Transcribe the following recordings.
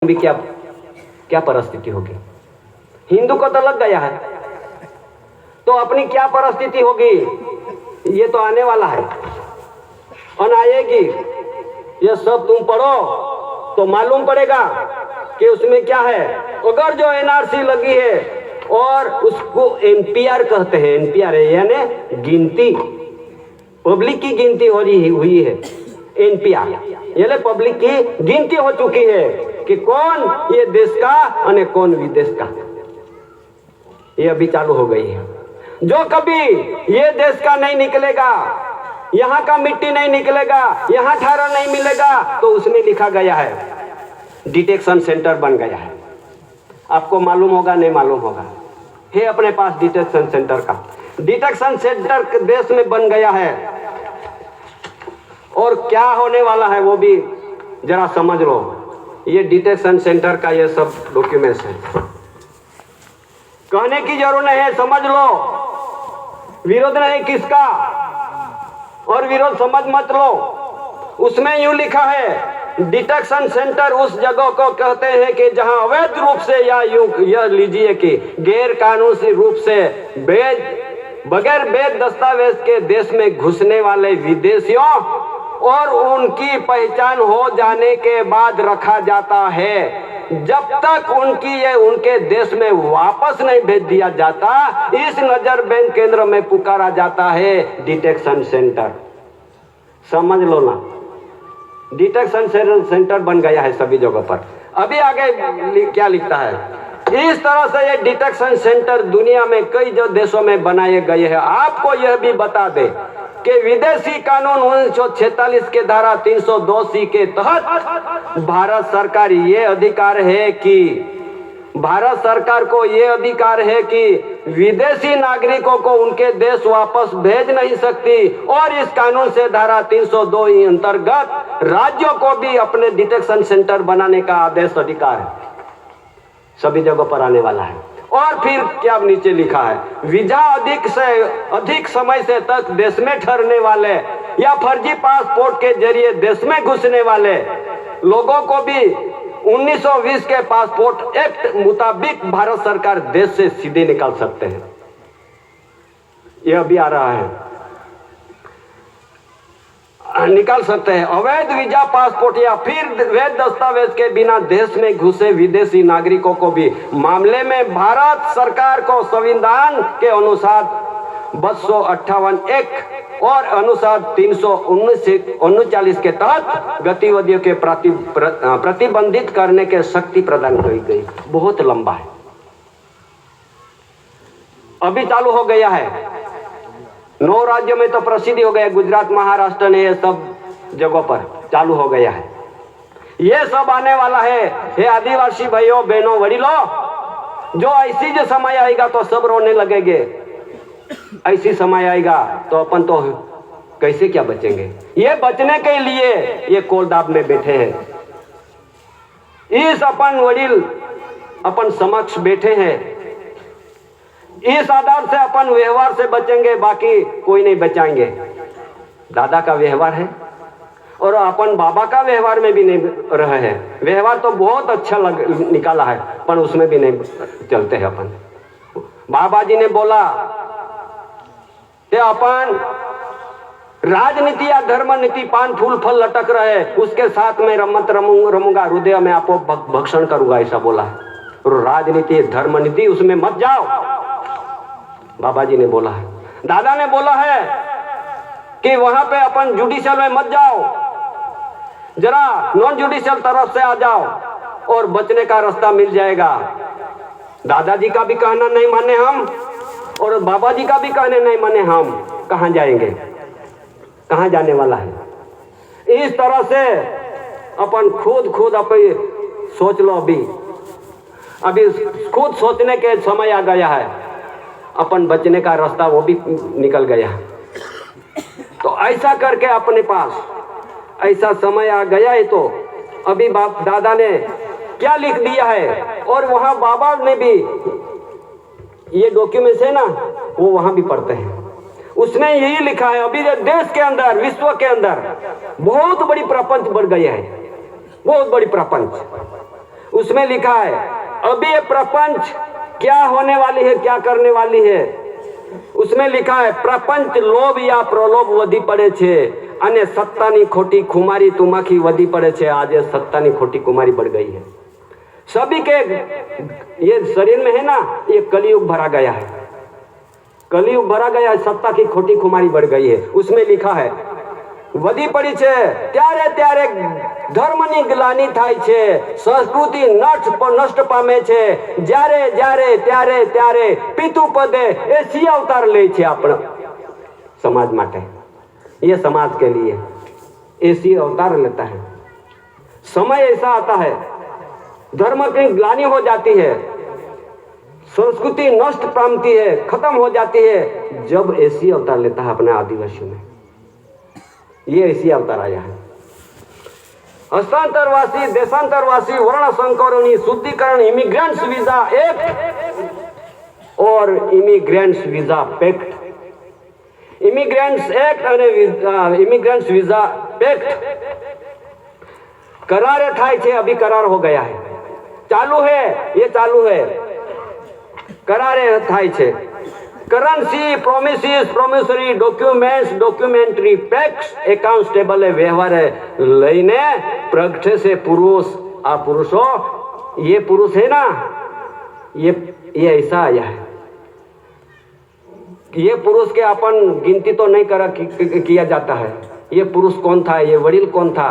भी क्या क्या परिस्थिति होगी। हिंदू को तो लग गया है, तो अपनी क्या परिस्थिति होगी ये तो आने वाला है और आएगी। ये सब तुम पढ़ो तो मालूम पड़ेगा कि उसमें क्या है। अगर जो एनआरसी लगी है और उसको एनपीआर कहते हैं, एनपीआर है यानी गिनती, पब्लिक की गिनती हो रही हुई है। एनपीआर यानी पब्लिक की गिनती हो चुकी है कि कौन ये देश का और कौन विदेश का। ये अभी चालू हो गई है। जो कभी ये देश का नहीं निकलेगा, यहाँ का मिट्टी नहीं निकलेगा, यहाँ ठारा नहीं मिलेगा, तो उसमें लिखा गया है डिटेक्शन सेंटर बन गया है। आपको मालूम होगा नहीं मालूम होगा, है अपने पास डिटेक्शन सेंटर का। डिटेक्शन सेंटर देश में बन गया है और क्या होने वाला है वो भी जरा समझ लो। ये डिटेक्शन सेंटर का ये सब डॉक्यूमेंट्स है, कहने की जरूरत नहीं है, समझ लो। विरोध नहीं किसका और विरोध समझ मत लो। उसमें यूं लिखा है डिटेक्शन सेंटर उस जगह को कहते हैं कि जहां अवैध रूप से या यूं यह लीजिए कि गैर कानूनी रूप से बगैर वैध दस्तावेज के देश में घुसने वाले विदेशियों और उनकी पहचान हो जाने के बाद रखा जाता है। जब तक उनके देश में वापस नहीं भेज दिया जाता, इस नजरबंद केंद्र में पुकारा जाता है डिटेक्शन सेंटर। समझ लो ना, डिटेक्शन सेंटर बन गया है सभी जगह पर। अभी आगे क्या लिखता है, इस तरह से ये डिटेक्शन सेंटर दुनिया में कई जो देशों में बनाए गए हैं। आपको यह भी बता दे कि विदेशी कानून 1946 के धारा 302C के तहत भारत सरकार को ये अधिकार है कि विदेशी नागरिकों को उनके देश वापस भेज नहीं सकती। और इस कानून से धारा 302 अंतर्गत राज्यों को भी अपने डिटेक्शन सेंटर बनाने का आदेश अधिकार है। सभी जगह पर आने वाला है। और फिर क्या नीचे लिखा है, वीजा अधिक समय से तक देश में ठहरने वाले या फर्जी पासपोर्ट के जरिए देश में घुसने वाले लोगों को भी 1920 के पासपोर्ट एक्ट मुताबिक भारत सरकार देश से सीधे निकाल सकते हैं। यह भी आ रहा है, निकाल सकते हैं। अवैध वीजा पासपोर्ट या फिर वैध दस्तावेज के बिना देश में घुसे विदेशी नागरिकों को भी मामले में भारत सरकार को संविधान के अनुसार 258 एक और अनुसार 339 के तहत गतिविधियों के प्रतिबंधित करने के शक्ति प्रदान की गई। बहुत लंबा है, अभी चालू हो गया है। 9 राज्यों में तो प्रसिद्धि हो गया, गुजरात महाराष्ट्र ने ये सब जगहों पर चालू हो गया है। ये सब आने वाला है। हे आदिवासी भाइयों बहनों वडीलों, जो ऐसी जो समय आएगा तो सब रोने लगेंगे। ऐसी समय आएगा तो अपन तो कैसे क्या बचेंगे। ये बचने के लिए ये कोलदाब में बैठे हैं। इस अपन वडील अपन समक्ष बैठे हैं। इस आधार से अपन व्यवहार से बचेंगे, बाकी कोई नहीं बचाएंगे। दादा का व्यवहार है और अपन बाबा का व्यवहार में भी नहीं रहे हैं। व्यवहार तो बहुत अच्छा निकाला है, पर उसमें भी नहीं चलते हैं अपन। बाबा जी ने बोला कि अपन राजनीति या धर्म नीति पान फूल फल लटक रहे, उसके साथ में रमत रमूंगा, हृदय में आपको भक्षण करूंगा, ऐसा बोला है। राजनीति धर्म नीति उसमें मत जाओ, बाबा जी ने बोला है। दादा ने बोला है कि वहां पे अपन जुडिशियल में मत जाओ, जरा नॉन जुडिशियल तरफ से आ जाओ और बचने का रास्ता मिल जाएगा। दादाजी का भी कहना नहीं माने हम और बाबा जी का भी कहने नहीं माने हम। कहां जाएंगे, कहां जाने वाला है। इस तरह से अपन खुद अपन सोच लो। अभी खुद सोचने के समय आ गया है। अपन बचने का रास्ता वो भी निकल गया। तो ऐसा करके अपने पास ऐसा समय आ गया है। तो अभी बाप दादा ने क्या लिख दिया है और वहां बाबा ने भी ये डॉक्यूमेंट्स है ना, वो वहां भी पढ़ते हैं। उसने यही लिखा है, अभी देश के अंदर विश्व के अंदर बहुत बड़ी प्रपंच बढ़ गई है, बहुत बड़ी प्रपंच। उसमें लिखा है अभी ये प्रपंच क्या होने वाली है, क्या करने वाली है। उसमें लिखा है प्रपंच लोभ या प्रलोभ वधी पड़े छे અને સત્તાની खोटी खुमारी तुमाखी वधी पड़े छे। आज सत्तानी खोटी कुमारी बढ़ गई है। सभी के ये शरीर में है ना, ये कलयुग भरा गया है, कलयुग भरा गया है, सत्ता की खोटी खुमारी बढ़ गई है। उसमें लिखा है वधी पड़ी छे त्यारे त्यारे धर्मनी ग्लानि थाय छे, संस्कृति नष्ट पामे छे, ज्यारे ज्यारे त्यारे त्यारे पितु पदे एसी अवतार ले छे अपना समाज माटे। ये समाज के लिए ऐसी अवतार लेता है। समय ऐसा आता है धर्म की ग्लानि हो जाती है, संस्कृति नष्ट पामती है, खत्म हो जाती है, जब ऐसी अवतार लेता है अपने आदिवासियों में। ये ऐसी अवतार आया है। हस्तांतरवासी देशांतरवासी वर्ण संकरोनी शुद्धिकरण इमिग्रेंट्स वीजा एक्ट और immigrants visa pact. Immigrants act और इमिग्रेंट्स वीजा पैक्ट करार थाय छे, अभी करार हो गया है, चालू है, ये चालू है, करारे थाय छे। Currency promises promissory documents documentary pacts account table व्यवहार लईने प्रगटे से पुरुष आ पुरुषों, ये पुरुष है ना, ये ऐसा आया है। ये पुरुष के अपन गिनती तो नहीं किया जाता है। ये पुरुष कौन था, ये वडील कौन था,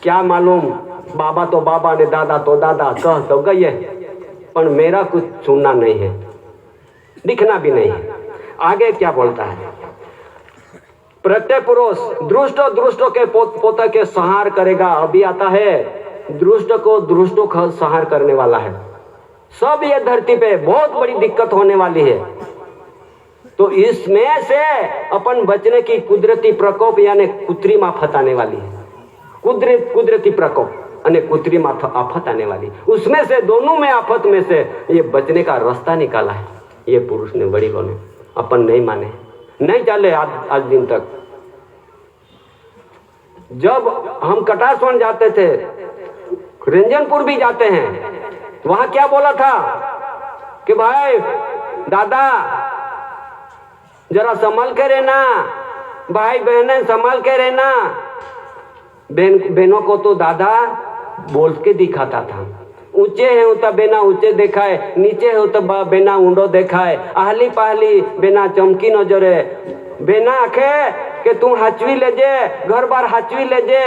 क्या मालूम। बाबा तो बाबा ने दादा तो दादा कह तो गए, पर मेरा कुछ सुनना नहीं है, दिखना भी नहीं है। आगे क्या बोलता है, प्रत्येक पुरुष दुष्टों के पोता के संहार करेगा। अभी आता है दुष्टों का संहार करने वाला है। सब ये धरती पे बहुत बड़ी दिक्कत होने वाली है। तो इसमें से अपन बचने की कुदरती प्रकोप यानी कृत्रिम आफत आने वाली है। कुदरती प्रकोप અને कृत्रिम आफत आने वाली, उसमें से दोनों में आफत में से ये बचने का रास्ता निकाला है ये पुरुष ने, वडीलों ने। अपन नहीं माने, नहीं चले आज दिन तक। जब हम कटासवन जाते थे, रंजनपुर भी जाते हैं, वहां क्या बोला था कि भाई दादा जरा संभाल के रहना, भाई बहनें संभाल के रहना। बहनों को तो दादा बोल के दिखाता था, ऊंचे है तो बेना ऊंचे देखाए, नीचे हो तो बेना ऊंडो देखाए, आहली पहली बेना चमकी नजरे, बेना आखे के तू हाचवी लेजे, घर बार हाचवी लेजे।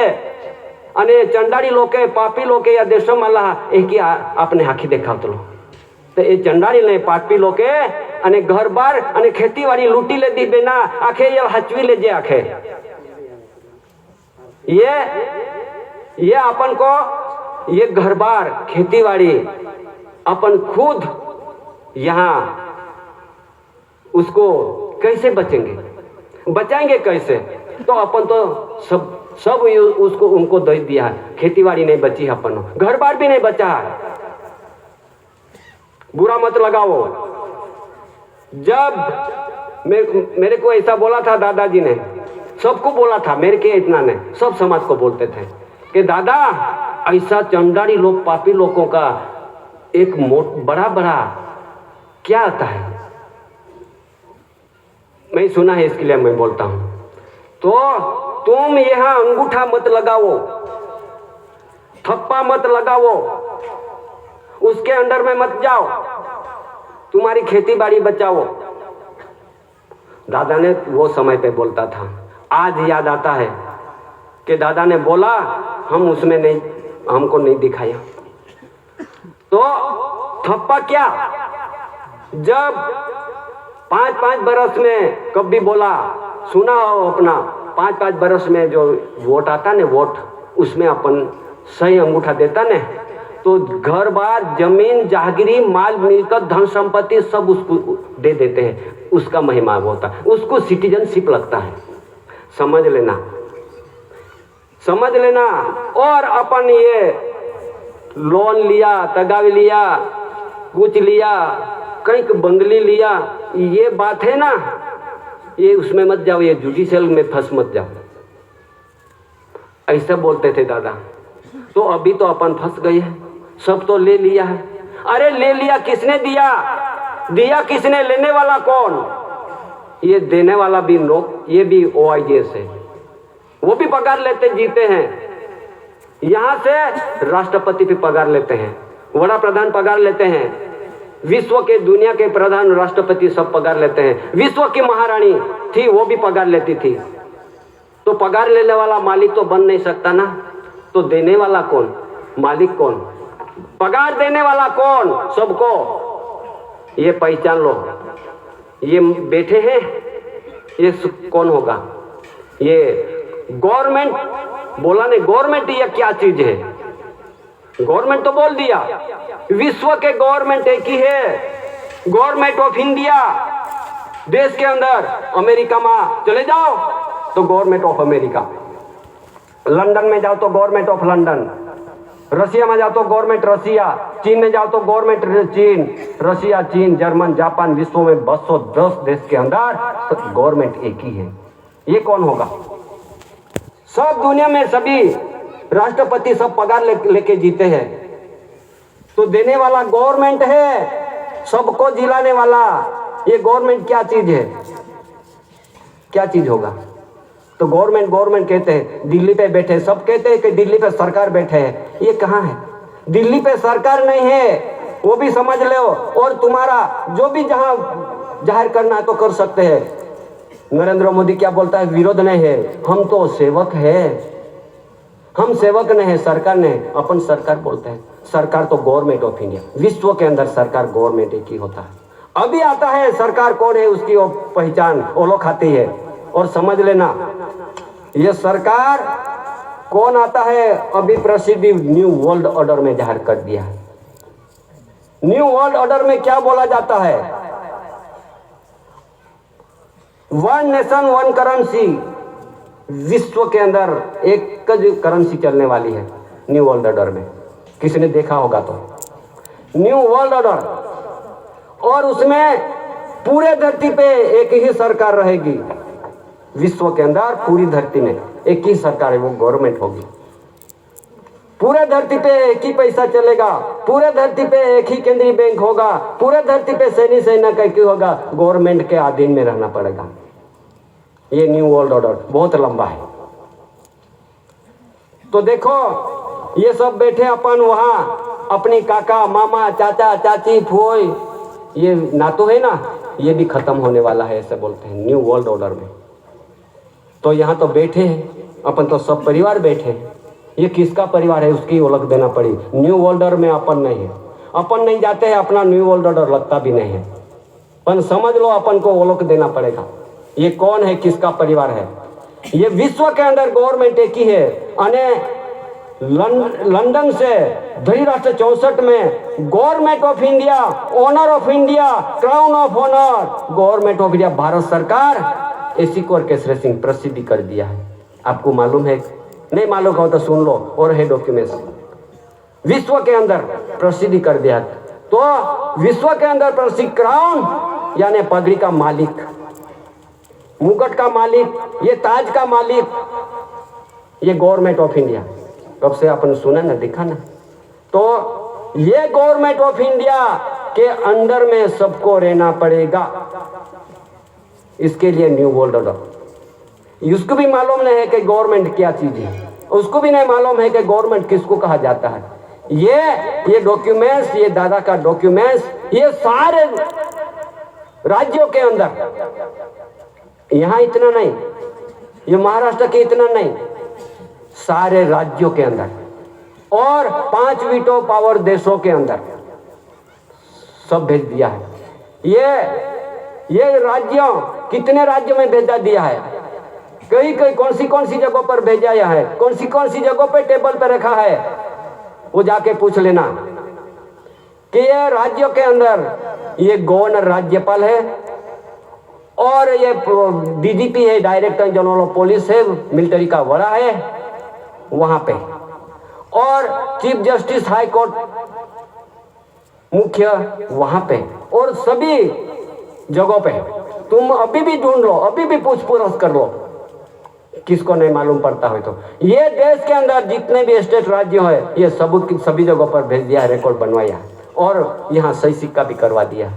अने चंडाड़ी लोके पापी लोके या देशो माला एक ही आपने आखी देखावतो तो ये चंडाड़ी ले पापी लोके अने घर बार अने खेतीवाड़ी लूटी ले दी बेना आखे ये हाचवी लेजे आखे। ये अपन को ये घर बार खेतीवाड़ी अपन खुद यहाँ उसको कैसे बचाएंगे कैसे। तो अपन तो सब उसको उनको दे दिया है, खेतीबाड़ी नहीं बची है, अपन घर बार भी नहीं बचा है। बुरा मत लगाओ। जब मेरे को ऐसा बोला था दादाजी ने, सबको बोला था, मेरे के इतना नहीं, सब समाज को बोलते थे कि दादा ऐसा चंडाड़ी लोग पापी लोगों का एक बड़ा क्या आता है, मैं सुना है, इसके लिए मैं बोलता हूं। तो तुम यहां अंगूठा मत लगाओ, थप्पा मत लगाओ, उसके अंडर में मत जाओ, तुम्हारी खेती बाड़ी बचाओ। दादा ने वो समय पे बोलता था। आज याद आता है कि दादा ने बोला, हम उसमें नहीं, हमको नहीं दिखाया। तो थप्पा क्या, जब 5-5 बरस में कभी बोला, सुना हो अपना 5-5 बरस में जो वोट आता ने, वोट उसमें अपन सही अंगूठा देता ने, तो घर बार जमीन जागीरी माल मिलकर धन संपत्ति सब उसको दे देते हैं। उसका महिमा होता है, उसको सिटीजनशिप लगता है। समझ लेना। और अपन ये लोन लिया, तगावी लिया, कुछ लिया, कहीं बंगली लिया, ये बात है ना, ये उसमें मत जाओ, ये जुडिशियल में फंस मत जाओ, ऐसा बोलते थे दादा। तो अभी तो अपन फंस गए हैं, सब तो ले लिया है। अरे ले लिया, किसने दिया? दिया किसने? लेने वाला कौन? ये देने वाला भी लोग, ये भी OIS है, वो भी पगार लेते, जीते हैं। यहां से राष्ट्रपति भी पगार लेते हैं, वड़ा प्रधान पगार लेते हैं, विश्व के दुनिया के प्रधान राष्ट्रपति सब पगार लेते हैं। विश्व की महारानी थी, वो भी पगार लेती थी। तो पगार लेने वाला मालिक तो बन नहीं सकता ना, तो देने वाला कौन? मालिक कौन? पगार देने वाला कौन? सबको ये पहचान लो। ये बैठे हैं, ये कौन होगा? ये गवर्नमेंट बोला नहीं, गवर्नमेंट ये क्या चीज है? गवर्नमेंट तो बोल दिया, विश्व के गवर्नमेंट एक ही है, गवर्नमेंट ऑफ इंडिया। देश के अंदर अमेरिका में चले जाओ तो गवर्नमेंट ऑफ अमेरिका, लंदन में जाओ तो गवर्नमेंट ऑफ लंदन, रसिया में जाओ तो गवर्नमेंट रसिया, चीन में जाओ तो गवर्नमेंट चीन, रसिया, चीन, जर्मन, जापान, विश्व में 210 देश के अंदर तो गवर्नमेंट एक ही है। ये कौन होगा? सब दुनिया में सभी राष्ट्रपति सब पगार लेके जीते हैं। तो देने वाला गवर्नमेंट है, सबको जिलाने वाला ये गवर्नमेंट क्या चीज है? क्या चीज होगा? तो गवर्नमेंट कहते हैं, दिल्ली पे बैठे, सब कहते हैं कि दिल्ली पे सरकार बैठे है। ये कहाँ है? दिल्ली पे सरकार नहीं है, वो भी समझ लो। और तुम्हारा जो भी जहां जाहिर करना है तो कर सकते हैं। नरेंद्र मोदी क्या बोलता है? विरोध नहीं है, हम तो सेवक है, हम सेवक नहीं है, सरकार नहीं। अपन सरकार बोलते हैं, सरकार तो गवर्नमेंट ऑफ इंडिया। विश्व के अंदर सरकार गवर्नमेंट एक ही होता है। अभी आता है सरकार कौन है उसकी वो पहचान वो लोग आती है। और समझ लेना ये सरकार कौन आता है, अभी प्रसिद्धि न्यू वर्ल्ड ऑर्डर में जाहिर कर दिया है। न्यू वर्ल्ड ऑर्डर में क्या बोला जाता है? वन नेशन वन करेंसी, विश्व के अंदर एक करेंसी चलने वाली है न्यू वर्ल्ड ऑर्डर में। किसी ने देखा होगा तो न्यू वर्ल्ड ऑर्डर, और उसमें पूरे धरती पे एक ही सरकार रहेगी। विश्व के अंदर पूरी धरती में एक ही सरकार है, वो गवर्नमेंट होगी। पूरे धरती पे एक ही पैसा चलेगा, पूरे धरती पे एक ही केंद्रीय बैंक होगा, पूरे धरती पे सैनिक सेना का एक ही होगा। गवर्नमेंट के अधीन में रहना पड़ेगा। ये न्यू वर्ल्ड ऑर्डर बहुत लंबा है। तो देखो ये सब बैठे अपन वहां, अपनी काका मामा चाचा चाची फूई, ये नातो है ना, ये भी खत्म होने वाला है, ऐसे बोलते हैं न्यू वर्ल्ड ऑर्डर में। तो यहाँ तो बैठे हैं अपन, तो सब परिवार बैठे हैं। ये किसका परिवार है उसकी ओळख देना पड़ी। न्यू वर्ल्ड ऑर्डर में अपन नहीं है, अपन नहीं जाते हैं, अपना न्यू वर्ल्ड ऑर्डर लगता भी नहीं है। पर समझ लो अपन को ओळख देना पड़ेगा, ये कौन है, किसका परिवार है। ये विश्व के अंदर गवर्नमेंट एक ही है। अने लंदन से धरीराष्ट्र 64 में government of India, honour of India, crown of honour, government of India, Bharat सरकार ऐसी को केसरी सिंह प्रसिद्धि कर दिया है। आपको मालूम है? नहीं मालूम हो तो सुन लो, और है डॉक्यूमेंट्स। विश्व के अंदर प्रसिद्धि कर दिया। तो विश्व के अंदर प्रसिद्ध क्राउन यानी पगड़ी का मालिक, मुकुट का मालिक, ये ताज का मालिक, ये गवर्नमेंट ऑफ इंडिया। कब से अपन सुना ना, देखा ना। तो ये गवर्नमेंट ऑफ इंडिया के अंडर में सबको रहना पड़ेगा। इसके लिए न्यू वर्ल्ड ऑर्डर। उसको भी मालूम नहीं है कि गवर्नमेंट क्या चीज है, उसको भी नहीं मालूम है कि गवर्नमेंट किसको कहा जाता है। ये डॉक्यूमेंट्स, ये दादा का डॉक्यूमेंट्स, ये सारे राज्यों के अंदर, यहाँ इतना नहीं, ये महाराष्ट्र के इतना नहीं, सारे राज्यों के अंदर और 5 वीटो पावर देशों के अंदर सब भेज दिया है। ये राज्यों, कितने राज्यों में भेजा दिया है, कई कौन सी जगहों पर भेजा है, कौन सी जगहों पे टेबल पे रखा है, वो जाके पूछ लेना कि ये राज्यों के अंदर ये गवर्नर राज्यपाल है, और ये DGP है, डायरेक्टर जनरल ऑफ पुलिस है, मिलिट्री का बड़ा है वहां पे, और चीफ जस्टिस हाई कोर्ट मुख्य वहां पे, और सभी जगहों पे तुम अभी भी ढूंढ लो, अभी भी पूछ परछ कर लो किसको नहीं मालूम पड़ता हो। तो ये देश के अंदर जितने भी स्टेट राज्य है ये सभी जगहों पर भेज दिया है, रिकॉर्ड बनवाया और यहाँ सही सिक्का भी करवा दिया।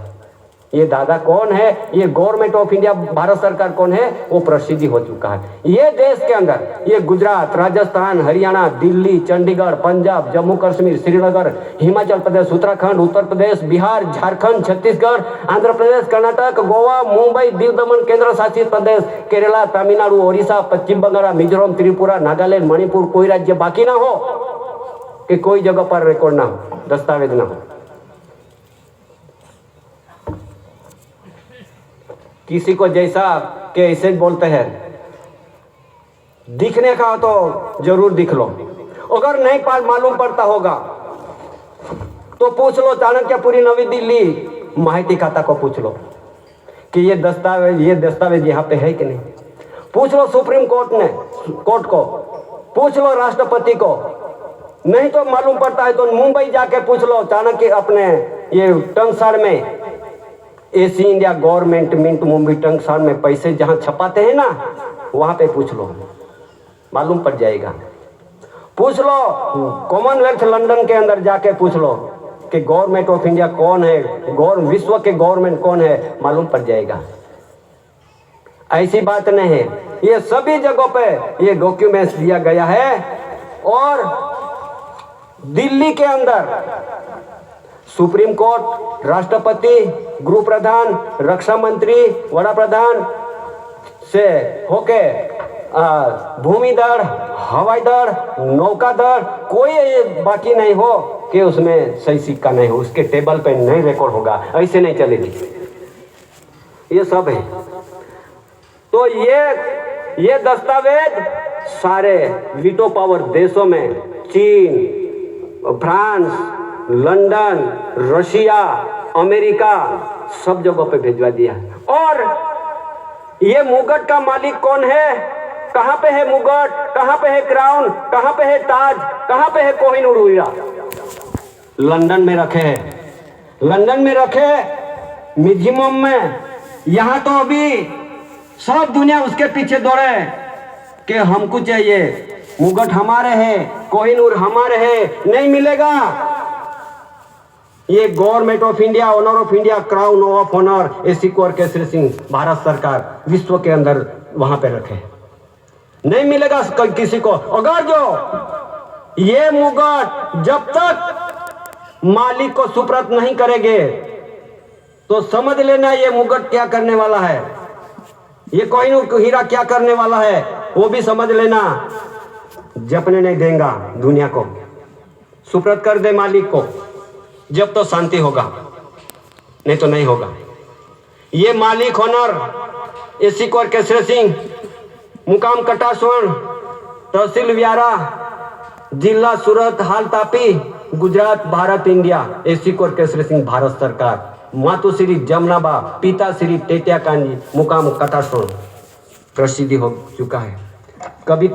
ये दादा कौन है, ये गवर्नमेंट ऑफ इंडिया भारत सरकार कौन है, वो प्रसिद्धि हो चुका है। ये देश के अंदर ये गुजरात, राजस्थान, हरियाणा, दिल्ली, चंडीगढ़, पंजाब, जम्मू कश्मीर, श्रीनगर, हिमाचल प्रदेश, उत्तराखंड, उत्तर प्रदेश, बिहार, झारखंड, छत्तीसगढ़, आंध्र प्रदेश, कर्नाटक, गोवा, मुंबई, दीव दमन केंद्र शासित प्रदेश, केरला, तमिलनाडु, ओडिशा, पश्चिम बंगाल, मिजोरम, त्रिपुरा, नागालैंड, मणिपुर, कोई राज्य बाकी ना हो कि कोई जगह पर रिकॉर्ड ना हो, दस्तावेज ना हो। किसी को जैसा के ऐसे बोलते हैं, दिखने का तो जरूर दिख लो, अगर नहीं मालूम पड़ता होगा तो पूछ लो चाणक्यपुरी नवी दिल्ली माहिती खाता को पूछ लो कि ये दस्तावेज यहाँ पे है कि नहीं। पूछ लो सुप्रीम कोर्ट को, पूछ लो राष्ट्रपति को। नहीं तो मालूम पड़ता है तो मुंबई जाके पूछ लो चाणक्य अपने ये टंकसार में एसी इंडिया गवर्नमेंट मिंट मुंबई टंकसार में पैसे जहां छपाते हैं ना, वहां पे पूछ लो, मालूम पड़ जाएगा। पूछ लो कॉमनवेल्थ लंदन के अंदर जाके पूछ लो कि गवर्नमेंट ऑफ इंडिया कौन है, विश्व के गवर्नमेंट कौन है, मालूम पड़ जाएगा। ऐसी बात नहीं है, ये सभी जगहों पे ये डॉक्यूमेंट्स दिया गया है। और दिल्ली के अंदर सुप्रीम कोर्ट, राष्ट्रपति, गृह प्रधान, रक्षा मंत्री, वड़ा प्रधान से होके भूमि दल, हवाई दल, नौका दल, कोई बाकी नहीं हो कि उसमें सही सिक्का नहीं हो, उसके टेबल पे नहीं रिकॉर्ड होगा, ऐसे नहीं चलेगी। ये सब है। तो ये दस्तावेज सारे वीटो पावर देशों में, चीन, फ्रांस, लंदन, रशिया, अमेरिका, सब जगहों पे भिजवा दिया। और ये मुगट का मालिक कौन है, कहां पे है मुगट, कहां पे है क्राउन, कहां पे है ताज, कहां पे है कोहिनूर हीरा? लंदन में रखे हैं, लंदन में रखे म्यूजियम में। यहां तो अभी सब दुनिया उसके पीछे दौड़े कि हमको चाहिए, मुगट हमारे हैं, कोहिनूर हमारे हैं, नहीं मिलेगा। ये government of India, honour of India, crown of honour, एसी कुंवर केसरी सिंह भारत सरकार विश्व के अंदर वहां पे रखे, नहीं मिलेगा किसी को। अगर जो ये मुगट जब तक मालिक को सुपुर्द नहीं करेंगे तो समझ लेना ये मुगट क्या करने वाला है, ये कोहिनूर हीरा क्या करने वाला है, वो भी समझ लेना। जपने नहीं देगा दुनिया को, सुपुर्द कर दे मालिक को, जब तो शांति होगा, नहीं तो नहीं होगा। ये मालिक ऑनर एसी कुंवर केसरी सिंह, मुकाम कटासवण, तहसील व्यारा, जिला सूरत हाल तापी, गुजरात, भारत इंडिया, एसी कुंवर केसरी सिंह भारत सरकार, मातुश्री जमनाबा, पिता श्री टेटिया कांजी, मुकाम कटासवण, प्रसिद्धि हो चुका है। कभी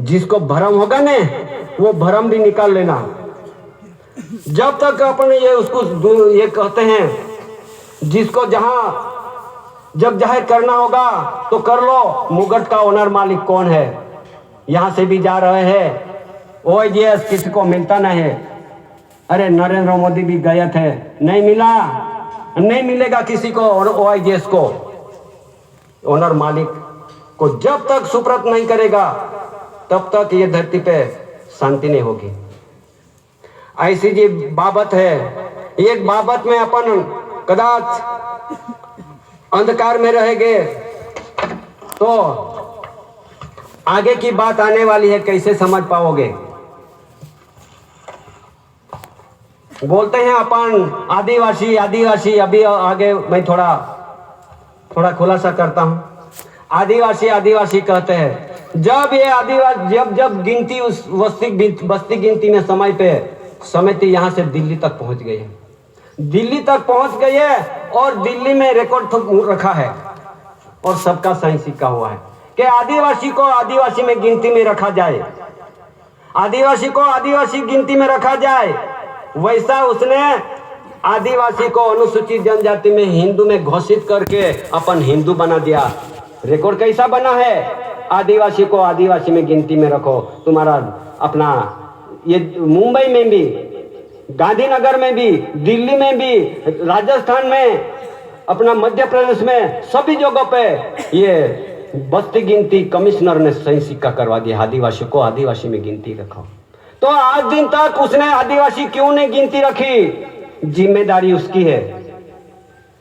जिसको भरम होगा ने वो भरम भी निकाल लेना। जब तक अपन ये कहते हैं जिसको जब जाहिर करना होगा तो कर लो, मुगट का ओनर मालिक कौन है। यहां से भी जा रहे हैं, ओएजीएस किसी को मिलता नहीं है। अरे नरेंद्र मोदी भी गए थे, नहीं मिला, नहीं मिलेगा किसी को ओएजीएस को, ओनर मालिक को जब तक सुपुर्द नहीं करेगा तब तक ये धरती पे शांति नहीं होगी। ऐसी जी बाबत है, एक बाबत में अपन कदाच अंधकार में रहेंगे तो आगे की बात आने वाली है, कैसे समझ पाओगे। बोलते हैं अपन आदिवासी, अभी आगे मैं थोड़ा खुलासा करता हूं। आदिवासी कहते हैं, जब ये आदिवासी जब गिनती उस बस्ती गिनती में समय पे यहां से दिल्ली तक पहुंच गई है, दिल्ली तक पहुंच गई है और दिल्ली में रिकॉर्ड रखा है और सबका सही सिक्का हुआ है कि आदिवासी को आदिवासी में गिनती में रखा जाए, आदिवासी को आदिवासी गिनती में रखा जाए। वैसा उसने आदिवासी को अनुसूचित जनजाति में हिंदू में घोषित करके अपन हिंदू बना दिया। रिकॉर्ड कैसा बना है आदिवासी को आदिवासी में गिनती में रखो। तुम्हारा अपना ये मुंबई में भी, गांधीनगर में भी, दिल्ली में भी, राजस्थान में, अपना मध्य प्रदेश में, सभी जगहों पे ये बस्ती गिनती कमिश्नर ने सही सिक्का करवा दिया, आदिवासी को आदिवासी में गिनती रखो। तो आज दिन तक उसने आदिवासी क्यों नहीं गिनती रखी? जिम्मेदारी उसकी है,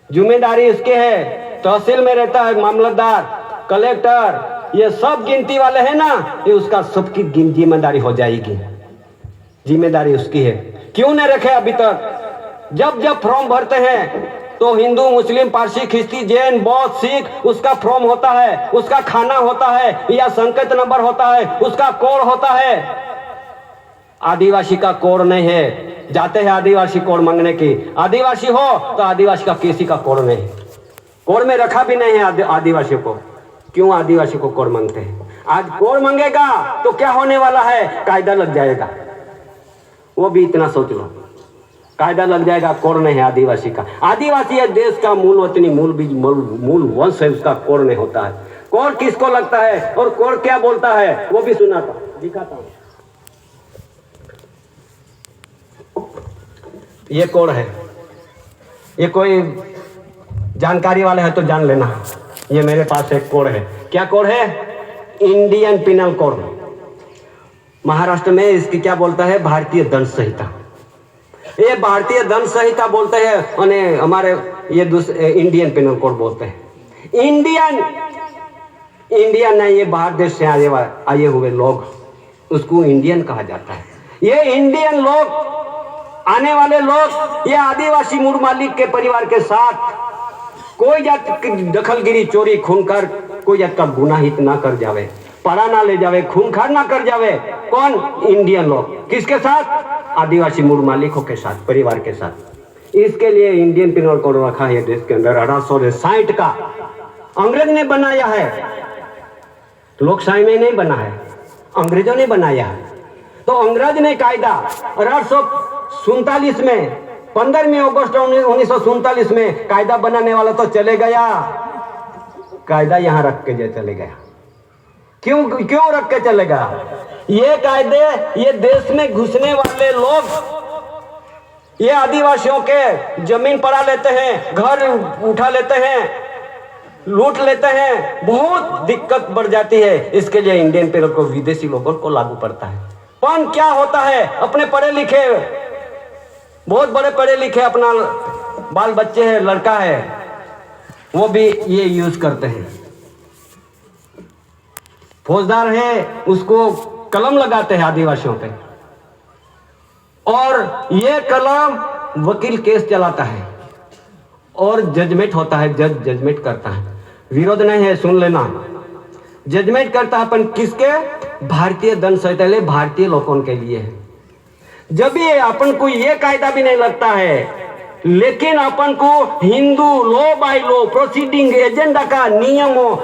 जिम्मेदारी उसके है। तहसील में रहता है मामलतदार, कलेक्टर, ये सब गिनती वाले हैं ना, ये उसका सबकी जिम्मेदारी हो जाएगी, जिम्मेदारी उसकी है। क्यों नहीं रखे अभी तक? जब जब फॉर्म भरते हैं तो हिंदू, मुस्लिम, पारसी, ख्रिस्ती, जैन, बौद्ध, सिख, उसका फॉर्म होता है, उसका खाना होता है या संकेत नंबर होता है, उसका कोड होता है। आदिवासी का कोड नहीं है। जाते हैं आदिवासी कोड मांगने की, आदिवासी हो तो आदिवासी का किसी का कोड नहीं, कोड में रखा भी नहीं है आदिवासी को। क्यों आदिवासी को कोड मांगते हैं? आज कोड मांगेगा तो क्या होने वाला है? कायदा लग जाएगा। वो भी इतना सोच लो, कायदा लग जाएगा। कोड नहीं है आदिवासी का। आदिवासी है देश का मूल वतनी, मूल बीज, मूल वंश है, उसका कोड नहीं होता है। कोड किसको लगता है और कोड क्या बोलता है वो भी सुनाता, दिखाता हूं। ये कोड है, ये कोई जानकारी वाले है तो जान लेना। ये मेरे पास एक कोड है। क्या कोड है? Indian penal code. महाराष्ट्र में इसकी क्या बोलता है? भारतीय दंड संहिता। ये भारतीय दंड संहिता बोलते हैं, उन्हें हमारे ये इंडियन पिनल कोड बोलते हैं। इंडियन नहीं, ये बाहर देश से आए हुए लोग, उसको इंडियन कहा जाता है। ये इंडियन लोग, आने वाले लोग, ये आदिवासी मूल मालिक के परिवार के साथ कोई जात की दखलगिरी, चोरी, खूनखार, कोई जात का गुनाह हित ना कर जावे, पड़ा ना ले जावे, खूनखार ना कर जावे। कौन? इंडियन लोग। किसके साथ? आदिवासी मूल मालिकों के साथ, परिवार के साथ। इसके लिए इंडियन पिनल कोड रखा है देश के अंदर। 1860 का अंग्रेज ने बनाया है, लोकशाही में नहीं बना है, अंग्रेजों ने बनाया है। तो अंग्रेज ने कायदा 1847 में, 15 अगस्त 1947 में कायदा बनाने वाला तो चले गया, कायदा यहां रख के चले गया। क्यों रख के चले गया? ये कायदे, ये देश में घुसने वाले लोग, ये आदिवासियों के जमीन पड़ा लेते हैं, घर उठा लेते हैं, लूट लेते हैं, बहुत दिक्कत बढ़ जाती है। इसके लिए इंडियन पिनल को विदेशी लोगों को लागू पड़ता है। पर क्या होता है? अपने पढ़े लिखे, बहुत बड़े पढ़े लिखे, अपना बाल बच्चे है, लड़का है, वो भी ये यूज करते हैं। फौजदार है, उसको कलम लगाते हैं आदिवासियों पे, और ये कलम वकील केस चलाता है और जजमेंट होता है, जज जजमेंट करता है। विरोध नहीं है, सुन लेना। जजमेंट करता है अपन किसके? भारतीय दंड संहिता, भारतीय लोगों के लिए है। जब भी अपन को ये कायदा भी नहीं लगता है, लेकिन अपन को Hindu law by law proceeding agenda का नियमों